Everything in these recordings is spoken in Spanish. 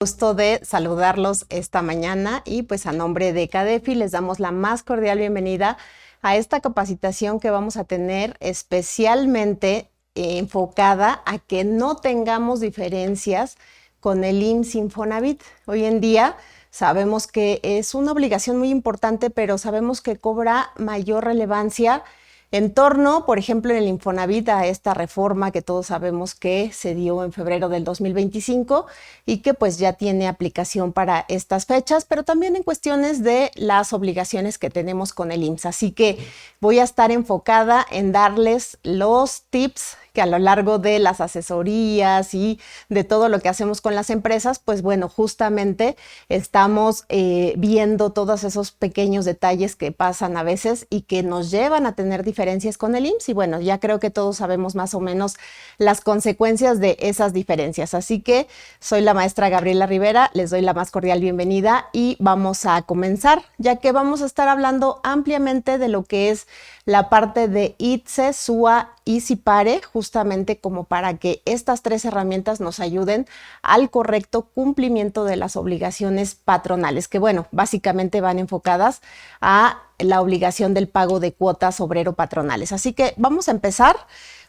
Gusto de saludarlos esta mañana y pues a nombre de CADEFI les damos la más cordial bienvenida a esta capacitación que vamos a tener especialmente enfocada a que no tengamos diferencias con el IMSS Infonavit. Hoy en día sabemos que es una obligación muy importante, pero sabemos que cobra mayor relevancia en torno, por ejemplo, en el Infonavit a esta reforma que todos sabemos que se dio en febrero del 2025 y que pues ya tiene aplicación para estas fechas, pero también en cuestiones de las obligaciones que tenemos con el IMSS. Así que voy a estar enfocada en darles los tips que a lo largo de las asesorías y de todo lo que hacemos con las empresas, pues bueno, justamente estamos viendo todos esos pequeños detalles que pasan a veces y que nos llevan a tener diferencias con el IMSS. Y bueno, ya creo que todos sabemos más o menos las consecuencias de esas diferencias. Así que soy la maestra Gabriela Rivera, les doy la más cordial bienvenida y vamos a comenzar, ya que vamos a estar hablando ampliamente de lo que es la parte de ITSE, SUA y SIPARE, justamente como para que estas tres herramientas nos ayuden al correcto cumplimiento de las obligaciones patronales, que bueno, básicamente van enfocadas a la obligación del pago de cuotas obrero-patronales. Así que vamos a empezar.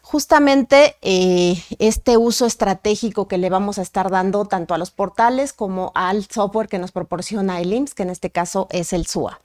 Justamente este uso estratégico que le vamos a estar dando tanto a los portales como al software que nos proporciona el IMSS, que en este caso es el SUA.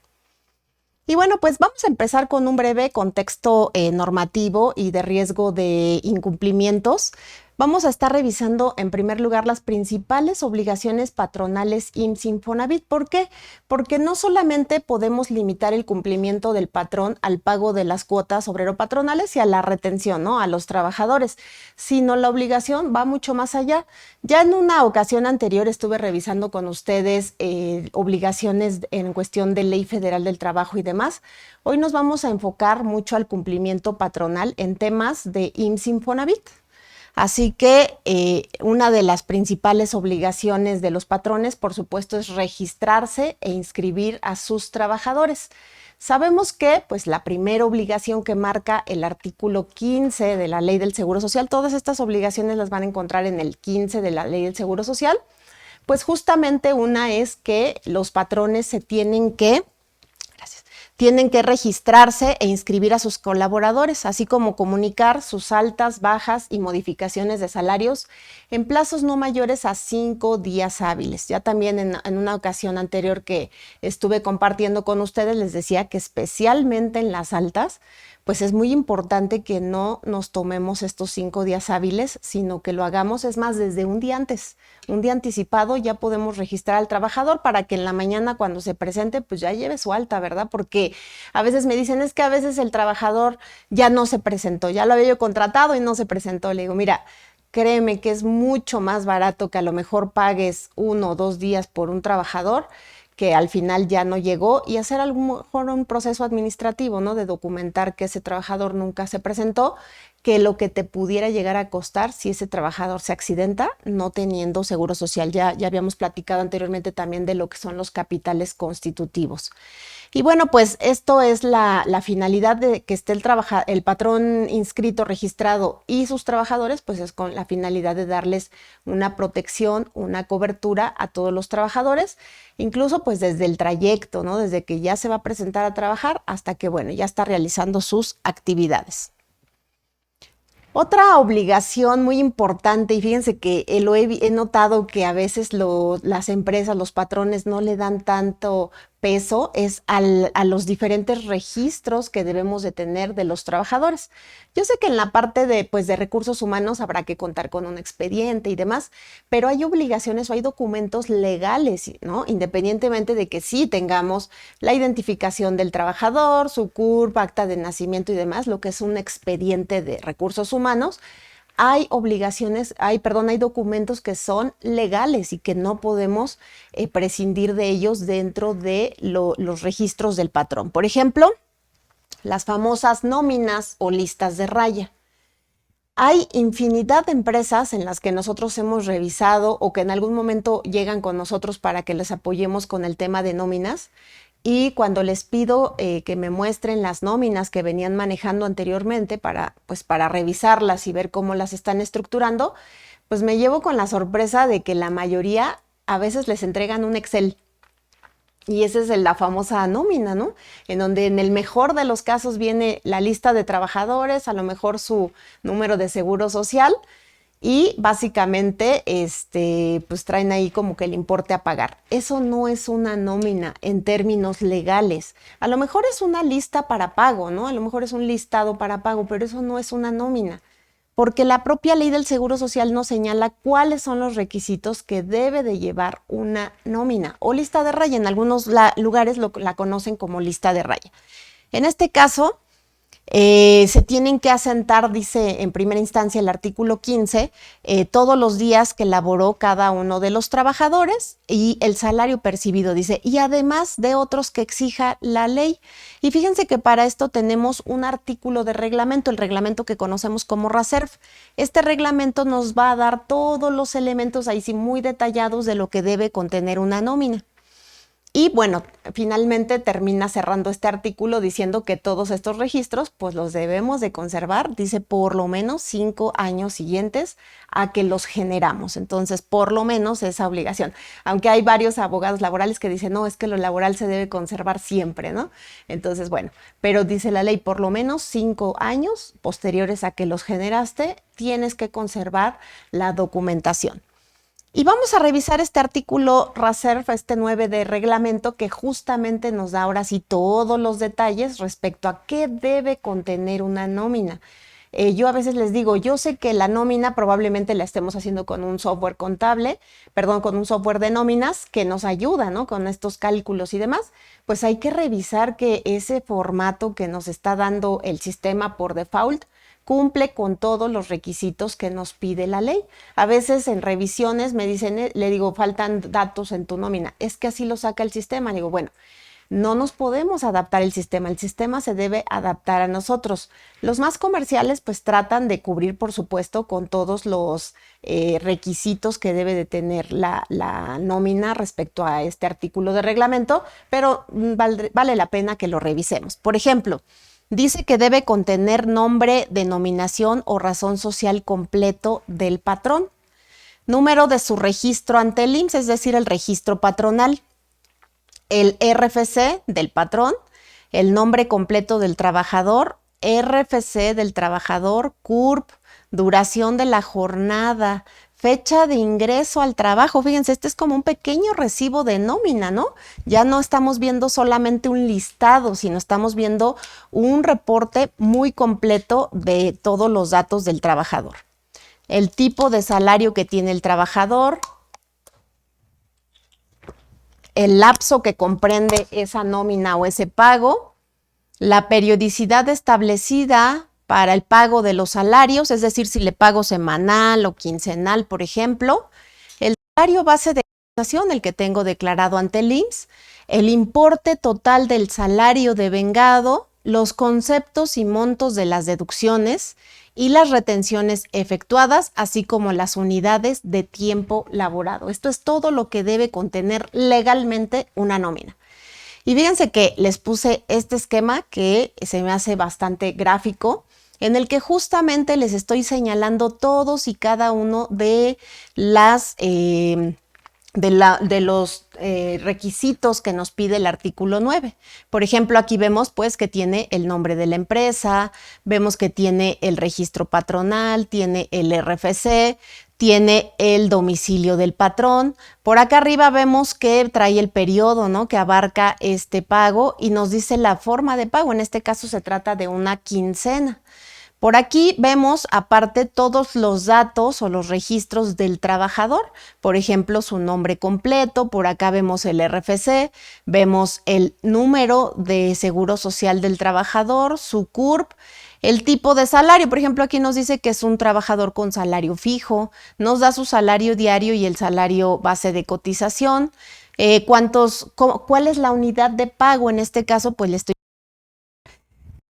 Y bueno, pues vamos a empezar con un breve contexto normativo y de riesgo de incumplimientos. Vamos a estar revisando en primer lugar las principales obligaciones patronales IMSS Infonavit. ¿Por qué? Porque no solamente podemos limitar el cumplimiento del patrón al pago de las cuotas obrero-patronales y a la retención, ¿no?, a los trabajadores, sino la obligación va mucho más allá. Ya en una ocasión anterior estuve revisando con ustedes obligaciones en cuestión de Ley Federal del Trabajo y demás. Hoy nos vamos a enfocar mucho al cumplimiento patronal en temas de IMSS Infonavit. Así que una de las principales obligaciones de los patrones, por supuesto, es registrarse e inscribir a sus trabajadores. Sabemos que pues, la primera obligación que marca el artículo 15 de la Ley del Seguro Social, todas estas obligaciones las van a encontrar en el 15 de la Ley del Seguro Social, pues justamente una es que los patrones se tienen que registrarse e inscribir a sus colaboradores, así como comunicar sus altas, bajas y modificaciones de salarios en plazos no mayores a 5 días hábiles. Ya también en una ocasión anterior que estuve compartiendo con ustedes les decía que especialmente en las altas, pues es muy importante que no nos tomemos estos 5 días hábiles, sino que lo hagamos, es más, desde un día antes, un día anticipado ya podemos registrar al trabajador para que en la mañana cuando se presente, pues ya lleve su alta, ¿verdad? Porque a veces me dicen, es que a veces el trabajador ya no se presentó, ya lo había yo contratado y no se presentó. Le digo, mira, créeme que es mucho más barato que a lo mejor pagues 1 o 2 días por un trabajador que al final ya no llegó y hacer a lo mejor un proceso administrativo, ¿no?, de documentar que ese trabajador nunca se presentó, que lo que te pudiera llegar a costar si ese trabajador se accidenta no teniendo seguro social. Ya habíamos platicado anteriormente también de lo que son los capitales constitutivos. Y bueno, pues esto es la finalidad de que esté el patrón inscrito, registrado y sus trabajadores, pues es con la finalidad de darles una protección, una cobertura a todos los trabajadores, incluso pues desde el trayecto, ¿no?, desde que ya se va a presentar a trabajar hasta que, bueno, ya está realizando sus actividades. Otra obligación muy importante, y fíjense que he notado que a veces las empresas, los patrones no le dan tanto peso, es a los diferentes registros que debemos de tener de los trabajadores. Yo sé que en la parte de recursos humanos habrá que contar con un expediente y demás, pero hay obligaciones o hay documentos legales, ¿no?, independientemente de que sí tengamos la identificación del trabajador, su CURP, acta de nacimiento y demás, lo que es un expediente de recursos humanos. Hay documentos que son legales y que no podemos prescindir de ellos dentro de los registros del patrón. Por ejemplo, las famosas nóminas o listas de raya. Hay infinidad de empresas en las que nosotros hemos revisado o que en algún momento llegan con nosotros para que les apoyemos con el tema de nóminas. Y cuando les pido que me muestren las nóminas que venían manejando anteriormente para revisarlas y ver cómo las están estructurando, pues me llevo con la sorpresa de que la mayoría a veces les entregan un Excel. Y esa es la famosa nómina, ¿no? En donde en el mejor de los casos viene la lista de trabajadores, a lo mejor su número de seguro social y básicamente pues traen ahí como que el importe a pagar. Eso no es una nómina en términos legales. A lo mejor es una lista para pago, ¿no? A lo mejor es un listado para pago, pero eso no es una nómina, porque la propia ley del Seguro Social nos señala cuáles son los requisitos que debe de llevar una nómina o lista de raya. En algunos lugares la conocen como lista de raya. En este caso, se tienen que asentar, dice en primera instancia el artículo 15, todos los días que laboró cada uno de los trabajadores y el salario percibido, dice, y además de otros que exija la ley. Y fíjense que para esto tenemos un artículo de reglamento, el reglamento que conocemos como RASERF. Este reglamento nos va a dar todos los elementos ahí sí muy detallados de lo que debe contener una nómina. Y bueno, finalmente termina cerrando este artículo diciendo que todos estos registros pues los debemos de conservar, dice por lo menos 5 años siguientes a que los generamos. Entonces, por lo menos esa obligación. Aunque hay varios abogados laborales que dicen, no, es que lo laboral se debe conservar siempre, ¿no? Entonces, bueno, pero dice la ley, por lo menos 5 años posteriores a que los generaste, tienes que conservar la documentación. Y vamos a revisar este artículo RASERF, este 9 de reglamento, que justamente nos da ahora sí todos los detalles respecto a qué debe contener una nómina. Yo a veces les digo, yo sé que la nómina probablemente la estemos haciendo con un software contable, perdón, con un software de nóminas que nos ayuda, ¿no? Con estos cálculos y demás. Pues hay que revisar que ese formato que nos está dando el sistema por default cumple con todos los requisitos que nos pide la ley. A veces en revisiones me dicen, le digo, faltan datos en tu nómina. Es que así lo saca el sistema. Digo, bueno, no nos podemos adaptar el sistema se debe adaptar a nosotros. Los más comerciales pues tratan de cubrir, por supuesto, con todos los requisitos que debe de tener la nómina respecto a este artículo de reglamento, pero vale la pena que lo revisemos. Por ejemplo, dice que debe contener nombre, denominación o razón social completo del patrón, número de su registro ante el IMSS, es decir, el registro patronal, el RFC del patrón, el nombre completo del trabajador, RFC del trabajador, CURP, duración de la jornada, fecha de ingreso al trabajo. Fíjense, este es como un pequeño recibo de nómina, ¿no? Ya no estamos viendo solamente un listado, sino estamos viendo un reporte muy completo de todos los datos del trabajador. El tipo de salario que tiene el trabajador, el lapso que comprende esa nómina o ese pago, la periodicidad establecida para el pago de los salarios, es decir, si le pago semanal o quincenal, por ejemplo, el salario base de cotización, el que tengo declarado ante el IMSS, el importe total del salario devengado, los conceptos y montos de las deducciones y las retenciones efectuadas, así como las unidades de tiempo laborado. Esto es todo lo que debe contener legalmente una nómina. Y fíjense que les puse este esquema que se me hace bastante gráfico, en el que justamente les estoy señalando todos y cada uno de las de los requisitos que nos pide el artículo 9. Por ejemplo, aquí vemos pues que tiene el nombre de la empresa, vemos que tiene el registro patronal, tiene el RFC, tiene el domicilio del patrón. Por acá arriba vemos que trae el periodo, ¿no?, que abarca este pago y nos dice la forma de pago. En este caso se trata de una quincena. Por aquí vemos aparte todos los datos o los registros del trabajador, por ejemplo, su nombre completo, por acá vemos el RFC, vemos el número de seguro social del trabajador, su CURP, el tipo de salario, por ejemplo, aquí nos dice que es un trabajador con salario fijo, nos da su salario diario y el salario base de cotización, cuál es la unidad de pago, en este caso pues le estoy...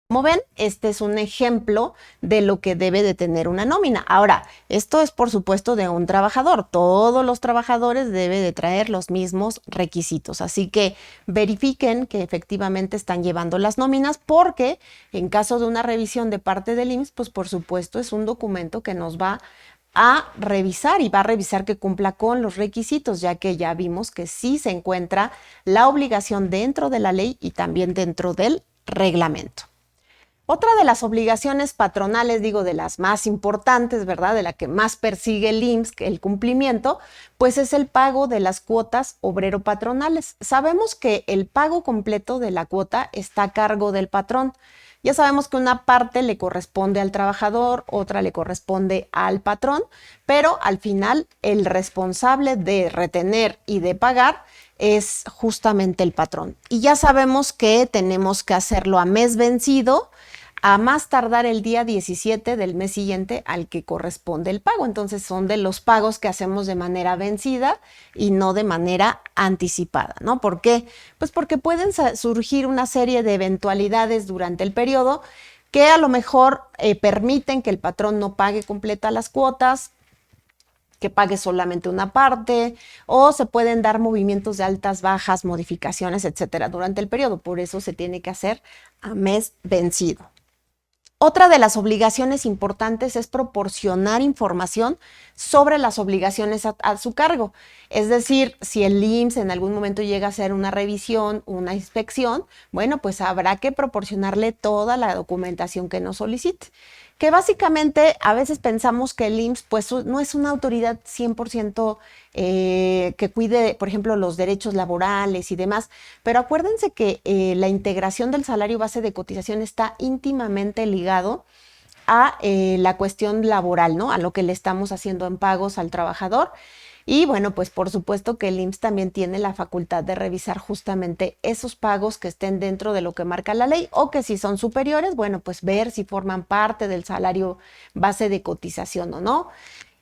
Como ven, este es un ejemplo de lo que debe de tener una nómina. Ahora, esto es por supuesto de un trabajador. Todos los trabajadores deben de traer los mismos requisitos. Así que verifiquen que efectivamente están llevando las nóminas porque en caso de una revisión de parte del IMSS, pues por supuesto es un documento que nos va a revisar y va a revisar que cumpla con los requisitos, ya que ya vimos que sí se encuentra la obligación dentro de la ley y también dentro del reglamento. Otra de las obligaciones patronales, digo, de las más importantes, ¿verdad? De la que más persigue el IMSS, el cumplimiento, pues es el pago de las cuotas obrero-patronales. Sabemos que el pago completo de la cuota está a cargo del patrón. Ya sabemos que una parte le corresponde al trabajador, otra le corresponde al patrón, pero al final el responsable de retener y de pagar es justamente el patrón. Y ya sabemos que tenemos que hacerlo a mes vencido, a más tardar el día 17 del mes siguiente al que corresponde el pago. Entonces son de los pagos que hacemos de manera vencida y no de manera anticipada, ¿no? ¿Por qué? Pues porque pueden surgir una serie de eventualidades durante el periodo que a lo mejor permiten que el patrón no pague completa las cuotas, que pague solamente una parte, o se pueden dar movimientos de altas, bajas, modificaciones, etcétera, durante el periodo. Por eso se tiene que hacer a mes vencido. Otra de las obligaciones importantes es proporcionar información sobre las obligaciones a su cargo. Es decir, si el IMSS en algún momento llega a hacer una revisión, una inspección, bueno, pues habrá que proporcionarle toda la documentación que nos solicite. Que básicamente a veces pensamos que el IMSS pues no es una autoridad 100% que cuide, por ejemplo, los derechos laborales y demás, pero acuérdense que la integración del salario base de cotización está íntimamente ligado a la cuestión laboral, ¿no? A lo que le estamos haciendo en pagos al trabajador. Y bueno, pues por supuesto que el IMSS también tiene la facultad de revisar justamente esos pagos que estén dentro de lo que marca la ley o que si son superiores, bueno, pues ver si forman parte del salario base de cotización o no.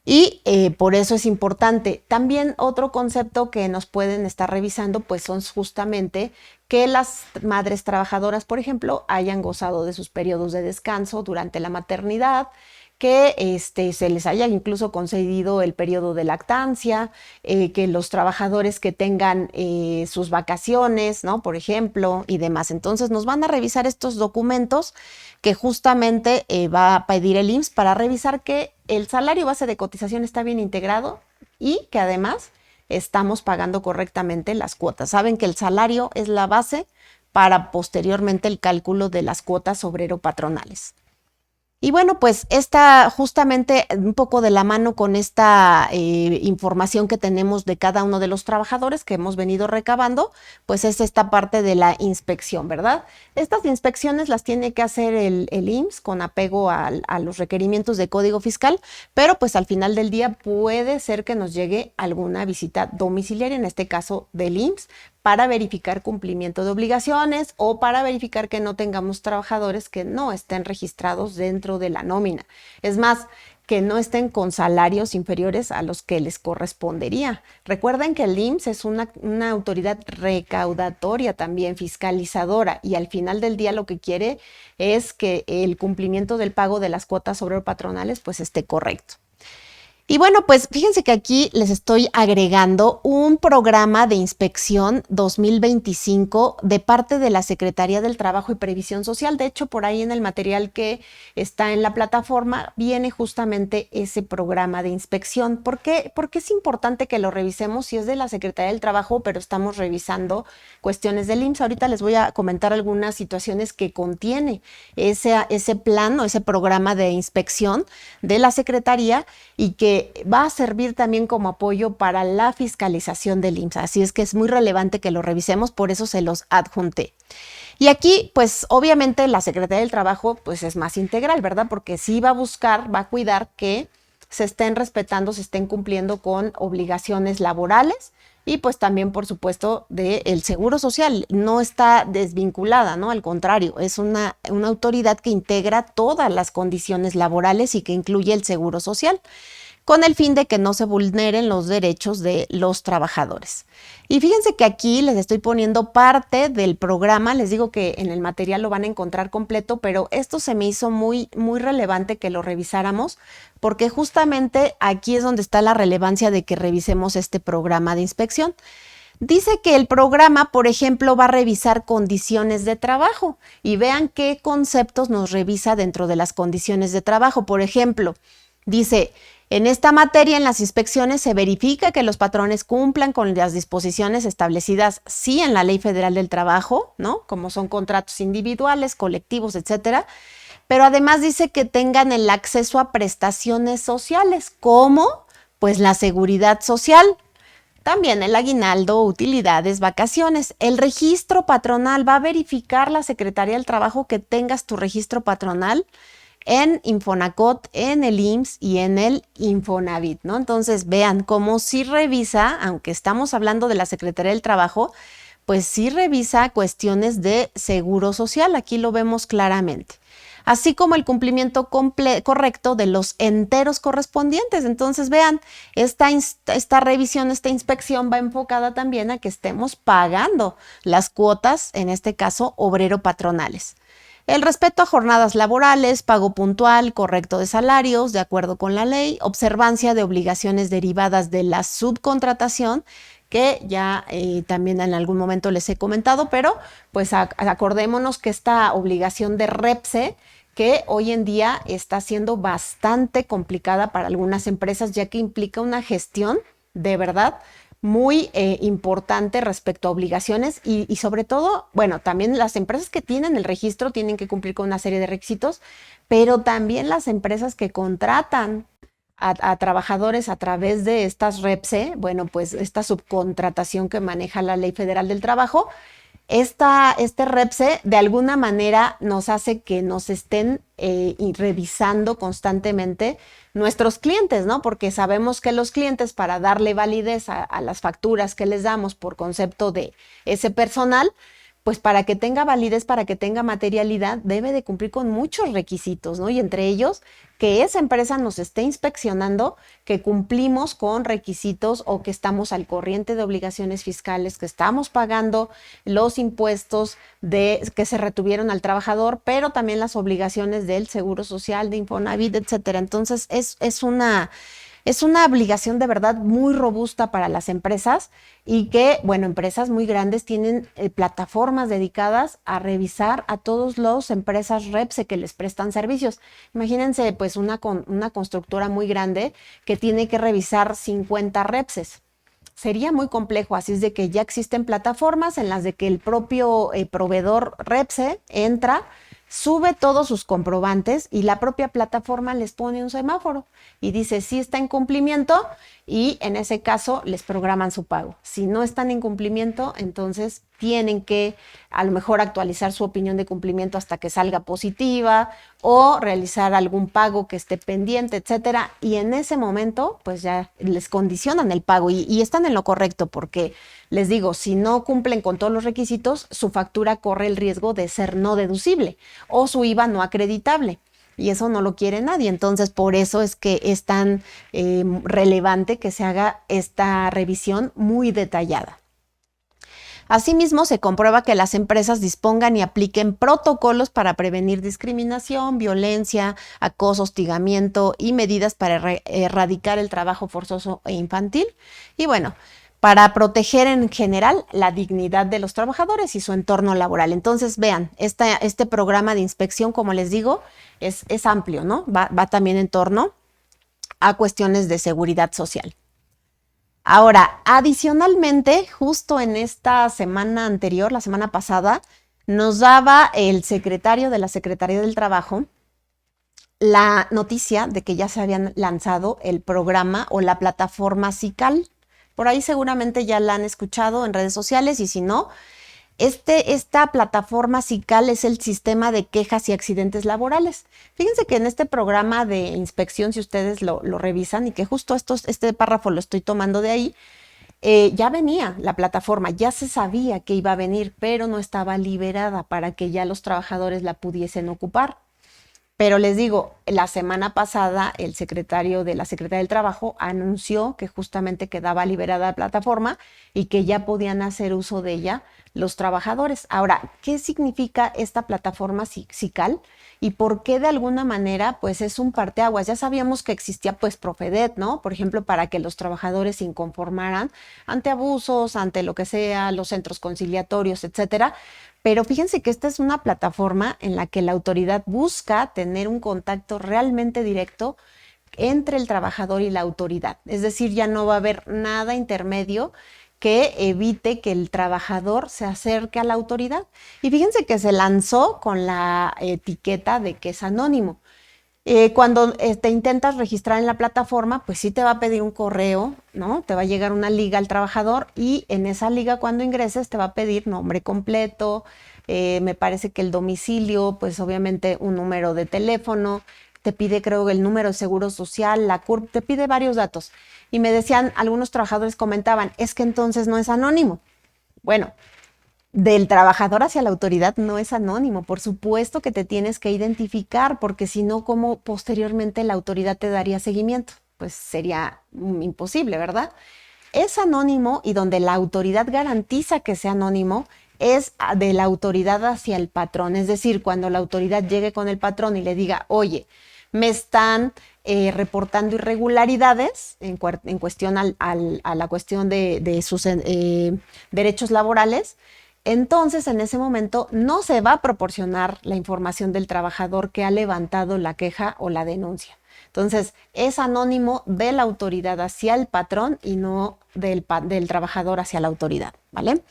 Y por eso es importante. También otro concepto que nos pueden estar revisando, pues son justamente que las madres trabajadoras, por ejemplo, hayan gozado de sus periodos de descanso durante la maternidad, que se les haya incluso concedido el periodo de lactancia, que los trabajadores que tengan sus vacaciones, ¿no? Por ejemplo, y demás. Entonces nos van a revisar estos documentos que justamente va a pedir el IMSS para revisar que el salario base de cotización está bien integrado y que además estamos pagando correctamente las cuotas. Saben que el salario es la base para posteriormente el cálculo de las cuotas obrero-patronales. Y bueno, pues esta justamente un poco de la mano con esta información que tenemos de cada uno de los trabajadores que hemos venido recabando, pues es esta parte de la inspección, ¿verdad? Estas inspecciones las tiene que hacer el IMSS con apego a los requerimientos de Código Fiscal, pero pues al final del día puede ser que nos llegue alguna visita domiciliaria, en este caso del IMSS, para verificar cumplimiento de obligaciones o para verificar que no tengamos trabajadores que no estén registrados dentro de la nómina. Es más, que no estén con salarios inferiores a los que les correspondería. Recuerden que el IMSS es una autoridad recaudatoria también, fiscalizadora, y al final del día lo que quiere es que el cumplimiento del pago de las cuotas obrero-patronales pues esté correcto. Y bueno, pues fíjense que aquí les estoy agregando un programa de inspección 2025 de parte de la Secretaría del Trabajo y Previsión Social. De hecho, por ahí en el material que está en la plataforma viene justamente ese programa de inspección. ¿Por qué? Porque es importante que lo revisemos si es de la Secretaría del Trabajo, pero estamos revisando cuestiones del IMSS. Ahorita les voy a comentar algunas situaciones que contiene ese plan o ese programa de inspección de la Secretaría y que va a servir también como apoyo para la fiscalización del IMSS. Así es que es muy relevante que lo revisemos, por eso se los adjunté. Y aquí, pues obviamente la Secretaría del Trabajo pues es más integral, ¿verdad? Porque sí va a buscar, va a cuidar que se estén respetando, se estén cumpliendo con obligaciones laborales y pues también, por supuesto, del seguro social. No está desvinculada, ¿no? Al contrario, es una autoridad que integra todas las condiciones laborales y que incluye el seguro social, con el fin de que no se vulneren los derechos de los trabajadores. Y fíjense que aquí les estoy poniendo parte del programa, les digo que en el material lo van a encontrar completo, pero esto se me hizo muy, muy relevante que lo revisáramos, porque justamente aquí es donde está la relevancia de que revisemos este programa de inspección. Dice que el programa, por ejemplo, va a revisar condiciones de trabajo y vean qué conceptos nos revisa dentro de las condiciones de trabajo. Por ejemplo, Dice, en esta materia, en las inspecciones, se verifica que los patrones cumplan con las disposiciones establecidas, sí, en la Ley Federal del Trabajo, ¿no? Como son contratos individuales, colectivos, etcétera. Pero además dice que tengan el acceso a prestaciones sociales, como pues la seguridad social, también el aguinaldo, utilidades, vacaciones. El registro patronal va a verificar la Secretaría del Trabajo que tengas tu registro patronal en Infonacot, en el IMSS y en el Infonavit, ¿no? Entonces vean cómo sí revisa, aunque estamos hablando de la Secretaría del Trabajo, pues sí revisa cuestiones de seguro social, aquí lo vemos claramente, así como el cumplimiento correcto de los enteros correspondientes. Entonces vean, esta revisión, esta inspección va enfocada también a que estemos pagando las cuotas, en este caso obrero-patronales. El respeto a jornadas laborales, pago puntual, correcto de salarios, de acuerdo con la ley, observancia de obligaciones derivadas de la subcontratación, que ya también en algún momento les he comentado, pero pues acordémonos que esta obligación de REPSE, que hoy en día está siendo bastante complicada para algunas empresas, ya que implica una gestión de verdad muy importante respecto a obligaciones y sobre todo, bueno, también las empresas que tienen el registro tienen que cumplir con una serie de requisitos, pero también las empresas que contratan a trabajadores a través de estas REPSE, bueno, pues esta subcontratación que maneja la Ley Federal del Trabajo, este REPSE de alguna manera nos hace que nos estén revisando constantemente nuestros clientes, ¿no? Porque sabemos que los clientes, para darle validez a las facturas que les damos por concepto de ese personal, pues para que tenga validez, para que tenga materialidad, debe de cumplir con muchos requisitos, ¿no? Y entre ellos, que esa empresa nos esté inspeccionando, que cumplimos con requisitos o que estamos al corriente de obligaciones fiscales, que estamos pagando los impuestos que se retuvieron al trabajador, pero también las obligaciones del Seguro Social, de Infonavit, etcétera. Entonces, es una obligación de verdad muy robusta para las empresas y que, bueno, empresas muy grandes tienen plataformas dedicadas a revisar a todas las empresas REPSE que les prestan servicios. Imagínense, pues, una constructora muy grande que tiene que revisar 50 REPSES. Sería muy complejo, así es de que ya existen plataformas en las de que el propio proveedor REPSE entra, sube todos sus comprobantes y la propia plataforma les pone un semáforo y dice si está en cumplimiento y en ese caso les programan su pago. Si no están en cumplimiento, entonces tienen que a lo mejor actualizar su opinión de cumplimiento hasta que salga positiva o realizar algún pago que esté pendiente, etcétera. Y en ese momento, pues ya les condicionan el pago y están en lo correcto porque les digo, si no cumplen con todos los requisitos, su factura corre el riesgo de ser no deducible o su IVA no acreditable. Y eso no lo quiere nadie. Entonces, por eso es que es tan relevante que se haga esta revisión muy detallada. Asimismo, se comprueba que las empresas dispongan y apliquen protocolos para prevenir discriminación, violencia, acoso, hostigamiento y medidas para erradicar el trabajo forzoso e infantil. Y bueno, para proteger en general la dignidad de los trabajadores y su entorno laboral. Entonces, vean, este programa de inspección, como les digo, es amplio, ¿no? Va también en torno a cuestiones de seguridad social. Ahora, adicionalmente, justo en esta semana anterior, la semana pasada, nos daba el secretario de la Secretaría del Trabajo la noticia de que ya se habían lanzado el programa o la plataforma SICAL. Por ahí seguramente ya la han escuchado en redes sociales y si no, esta plataforma SICAL es el sistema de quejas y accidentes laborales. Fíjense que en este programa de inspección, si ustedes lo revisan y que justo este párrafo lo estoy tomando de ahí, ya venía la plataforma, ya se sabía que iba a venir, pero no estaba liberada para que ya los trabajadores la pudiesen ocupar. Pero les digo, la semana pasada el secretario de la Secretaría del Trabajo anunció que justamente quedaba liberada la plataforma y que ya podían hacer uso de ella los trabajadores. Ahora, ¿qué significa esta plataforma SICAL? Y por qué de alguna manera, pues es un parteaguas. Ya sabíamos que existía pues Profedet, ¿no? Por ejemplo, para que los trabajadores se inconformaran ante abusos, ante lo que sea, los centros conciliatorios, etcétera. Pero fíjense que esta es una plataforma en la que la autoridad busca tener un contacto realmente directo entre el trabajador y la autoridad. Es decir, ya no va a haber nada intermedio que evite que el trabajador se acerque a la autoridad. Y fíjense que se lanzó con la etiqueta de que es anónimo. Cuando te intentas registrar en la plataforma, pues sí te va a pedir un correo, ¿no? Te va a llegar una liga al trabajador y en esa liga cuando ingreses te va a pedir nombre completo, me parece que el domicilio, pues obviamente un número de teléfono, te pide creo el número de seguro social, la CURP, te pide varios datos. Y me decían, algunos trabajadores comentaban, es que entonces no es anónimo. Bueno, del trabajador hacia la autoridad no es anónimo. Por supuesto que te tienes que identificar, porque si no, ¿cómo posteriormente la autoridad te daría seguimiento? Pues sería imposible, ¿verdad? Es anónimo y donde la autoridad garantiza que sea anónimo es de la autoridad hacia el patrón. Es decir, cuando la autoridad llegue con el patrón y le diga, oye, me están reportando irregularidades en cuestión a la cuestión de sus derechos laborales, entonces en ese momento no se va a proporcionar la información del trabajador que ha levantado la queja o la denuncia. Entonces es anónimo de la autoridad hacia el patrón y no del trabajador hacia la autoridad, ¿vale?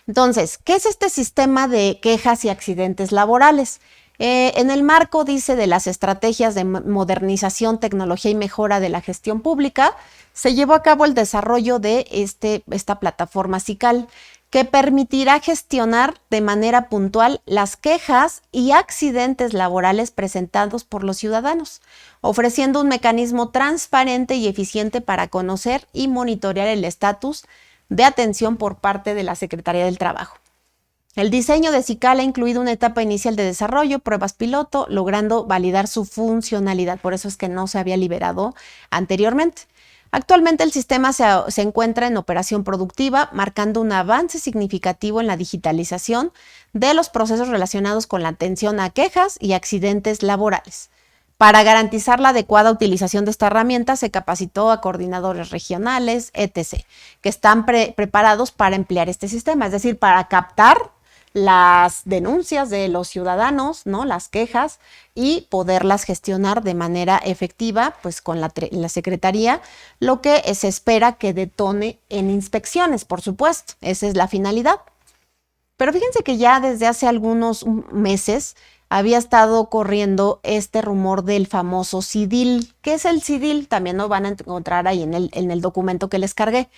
Entonces, ¿qué es este sistema de quejas y accidentes laborales? En el marco, dice, de las estrategias de modernización, tecnología y mejora de la gestión pública, se llevó a cabo el desarrollo de esta plataforma SICAL, que permitirá gestionar de manera puntual las quejas y accidentes laborales presentados por los ciudadanos, ofreciendo un mecanismo transparente y eficiente para conocer y monitorear el estatus de atención por parte de la Secretaría del Trabajo. El diseño de SICAL ha incluido una etapa inicial de desarrollo, pruebas piloto, logrando validar su funcionalidad. Por eso es que no se había liberado anteriormente. Actualmente el sistema se encuentra en operación productiva, marcando un avance significativo en la digitalización de los procesos relacionados con la atención a quejas y accidentes laborales. Para garantizar la adecuada utilización de esta herramienta, se capacitó a coordinadores regionales, etc., que están preparados para emplear este sistema, es decir, para captar las denuncias de los ciudadanos, ¿no? Las quejas, y poderlas gestionar de manera efectiva, pues con la Secretaría, lo que se espera que detone en inspecciones, por supuesto. Esa es la finalidad. Pero fíjense que ya desde hace algunos meses había estado corriendo este rumor del famoso CIDIL. ¿Qué es el CIDIL? También lo van a encontrar ahí en el documento que les cargué.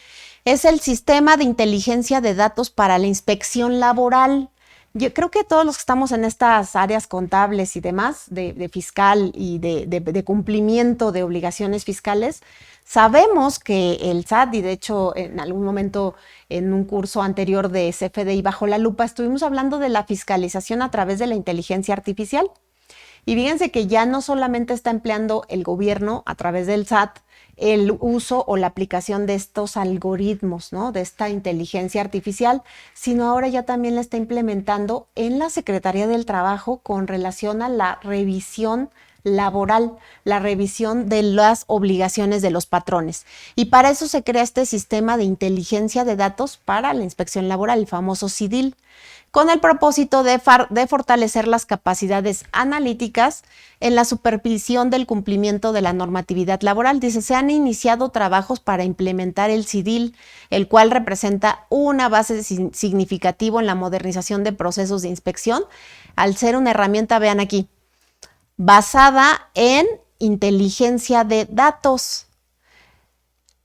Es el Sistema de Inteligencia de Datos para la Inspección Laboral. Yo creo que todos los que estamos en estas áreas contables y demás, de fiscal y de cumplimiento de obligaciones fiscales, sabemos que el SAT, y de hecho en algún momento en un curso anterior de CFDI Bajo la Lupa, estuvimos hablando de la fiscalización a través de la inteligencia artificial. Y fíjense que ya no solamente está empleando el gobierno a través del SAT el uso o la aplicación de estos algoritmos, ¿no? De esta inteligencia artificial, sino ahora ya también la está implementando en la Secretaría del Trabajo con relación a la revisión laboral, la revisión de las obligaciones de los patrones. Y para eso se crea este sistema de inteligencia de datos para la inspección laboral, el famoso CIDIL, con el propósito de fortalecer las capacidades analíticas en la supervisión del cumplimiento de la normatividad laboral. Dice, se han iniciado trabajos para implementar el CIDIL, el cual representa una base significativa en la modernización de procesos de inspección, al ser una herramienta, vean aquí, basada en inteligencia de datos,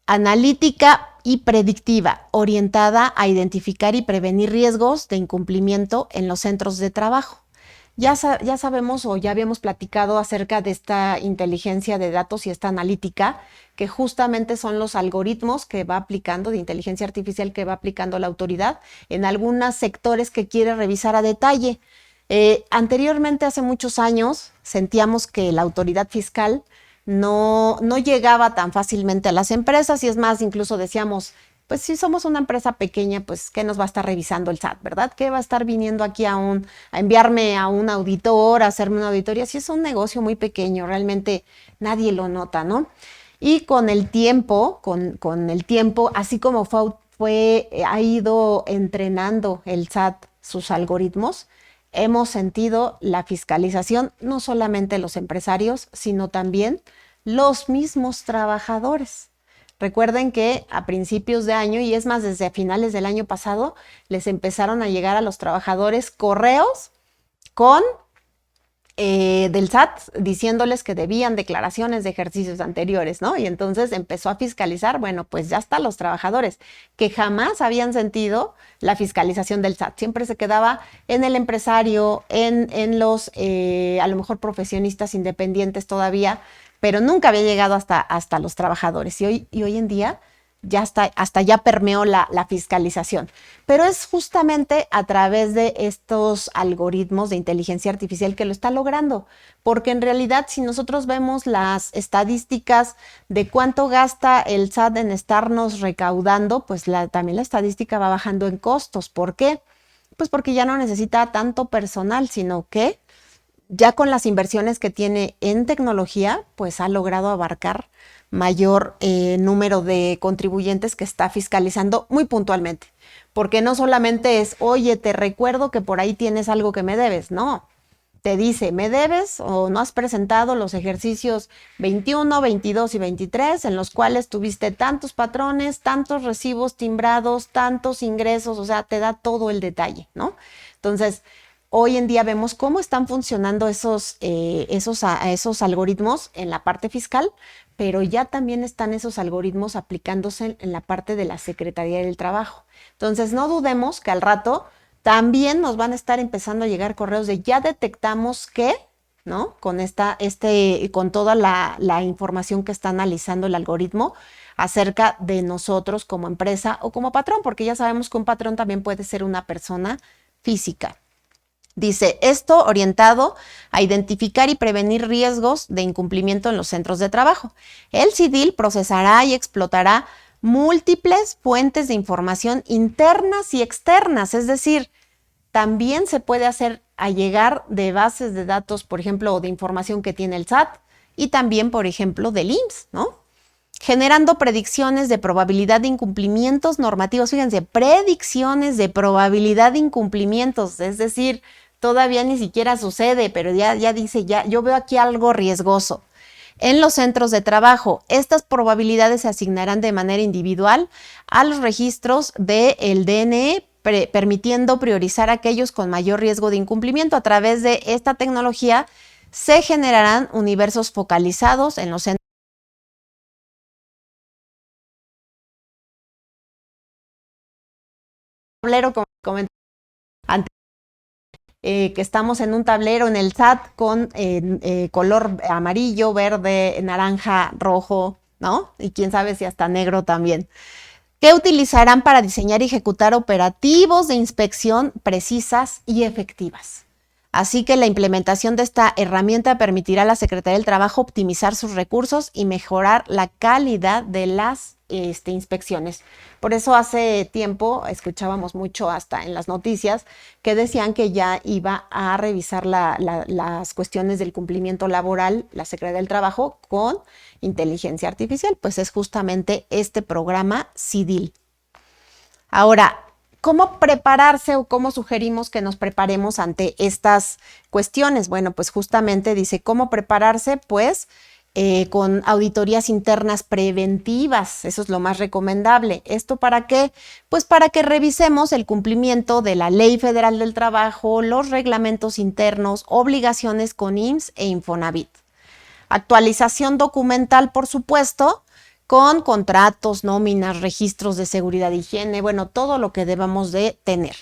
analítica y predictiva, orientada a identificar y prevenir riesgos de incumplimiento en los centros de trabajo. Ya sabemos o ya habíamos platicado acerca de esta inteligencia de datos y esta analítica, que justamente son los algoritmos que va aplicando, de inteligencia artificial que va aplicando la autoridad en algunos sectores que quiere revisar a detalle. Anteriormente, hace muchos años, sentíamos que la autoridad fiscal no llegaba tan fácilmente a las empresas, y es más, incluso decíamos, pues si somos una empresa pequeña, pues ¿qué nos va a estar revisando el SAT, verdad? ¿Qué va a estar viniendo aquí a enviarme a un auditor, a hacerme una auditoría? Si es un negocio muy pequeño, realmente nadie lo nota, ¿no? Y con el tiempo, así como ha ido entrenando el SAT sus algoritmos, hemos sentido la fiscalización, no solamente los empresarios, sino también los mismos trabajadores. Recuerden que a principios de año, y es más, desde finales del año pasado, les empezaron a llegar a los trabajadores correos con del SAT diciéndoles que debían declaraciones de ejercicios anteriores, ¿no? Y entonces empezó a fiscalizar, bueno, pues ya está los trabajadores que jamás habían sentido la fiscalización del SAT. Siempre se quedaba en el empresario, en los, a lo mejor profesionistas independientes todavía, pero nunca había llegado hasta los trabajadores. Y hoy en día ya está, hasta ya permeó la fiscalización. Pero es justamente a través de estos algoritmos de inteligencia artificial que lo está logrando, porque en realidad si nosotros vemos las estadísticas de cuánto gasta el SAT en estarnos recaudando, pues también la estadística va bajando en costos. ¿Por qué? Pues porque ya no necesita tanto personal, sino que ya con las inversiones que tiene en tecnología, pues ha logrado abarcar mayor número de contribuyentes que está fiscalizando muy puntualmente. Porque no solamente es, oye, te recuerdo que por ahí tienes algo que me debes, no. Te dice, me debes o no has presentado los ejercicios 21, 22 y 23 en los cuales tuviste tantos patrones, tantos recibos timbrados, tantos ingresos, o sea, te da todo el detalle, ¿no? Entonces, hoy en día vemos cómo están funcionando esos algoritmos en la parte fiscal, pero ya también están esos algoritmos aplicándose en la parte de la Secretaría del Trabajo. Entonces, no dudemos que al rato también nos van a estar empezando a llegar correos de ya detectamos que, ¿no? Con toda la información que está analizando el algoritmo acerca de nosotros como empresa o como patrón, porque ya sabemos que un patrón también puede ser una persona física. Dice, esto orientado a identificar y prevenir riesgos de incumplimiento en los centros de trabajo. El CIDIL procesará y explotará múltiples fuentes de información internas y externas, es decir, también se puede hacer allegar de bases de datos, por ejemplo, de información que tiene el SAT y también, por ejemplo, del IMSS, ¿no? Generando predicciones de probabilidad de incumplimientos normativos. Fíjense, predicciones de probabilidad de incumplimientos, es decir, todavía ni siquiera sucede, pero ya dice, ya yo veo aquí algo riesgoso. En los centros de trabajo, estas probabilidades se asignarán de manera individual a los registros del DNE, permitiendo priorizar aquellos con mayor riesgo de incumplimiento. A través de esta tecnología se generarán universos focalizados en los centros. Tablero, como comenté antes, que estamos en un tablero en el SAT con color amarillo, verde, naranja, rojo, ¿no? Y quién sabe si hasta negro también, que utilizarán para diseñar y ejecutar operativos de inspección precisas y efectivas. Así que la implementación de esta herramienta permitirá a la Secretaría del Trabajo optimizar sus recursos y mejorar la calidad de las inspecciones. Por eso hace tiempo escuchábamos mucho hasta en las noticias que decían que ya iba a revisar las cuestiones del cumplimiento laboral, la Secretaría del Trabajo, con inteligencia artificial. Pues es justamente este programa CIDIL. Ahora, ¿cómo prepararse o cómo sugerimos que nos preparemos ante estas cuestiones? Bueno, pues justamente dice, ¿cómo prepararse? Pues con auditorías internas preventivas, eso es lo más recomendable. ¿Esto para qué? Pues para que revisemos el cumplimiento de la Ley Federal del Trabajo, los reglamentos internos, obligaciones con IMSS e Infonavit. Actualización documental, por supuesto, con contratos, nóminas, registros de seguridad e higiene, bueno, todo lo que debamos de tener.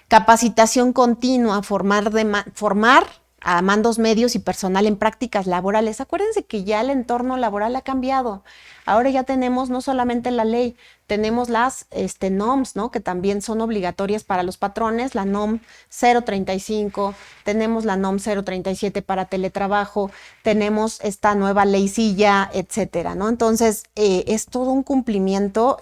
Capacitación continua, formar a mandos medios y personal en prácticas laborales. Acuérdense que ya el entorno laboral ha cambiado. Ahora ya tenemos no solamente la ley, tenemos las NOMs, ¿no? Que también son obligatorias para los patrones, la NOM 035, tenemos la NOM 037 para teletrabajo, tenemos esta nueva leycilla, etcétera, ¿no? Entonces, es todo un cumplimiento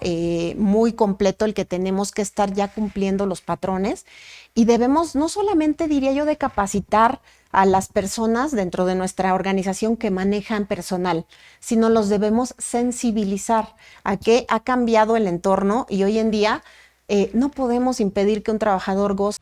muy completo el que tenemos que estar ya cumpliendo los patrones y debemos no solamente, diría yo, de capacitar a las personas dentro de nuestra organización que manejan personal, sino los debemos sensibilizar a que ha cambiado el entorno y hoy en día no podemos impedir que un trabajador goce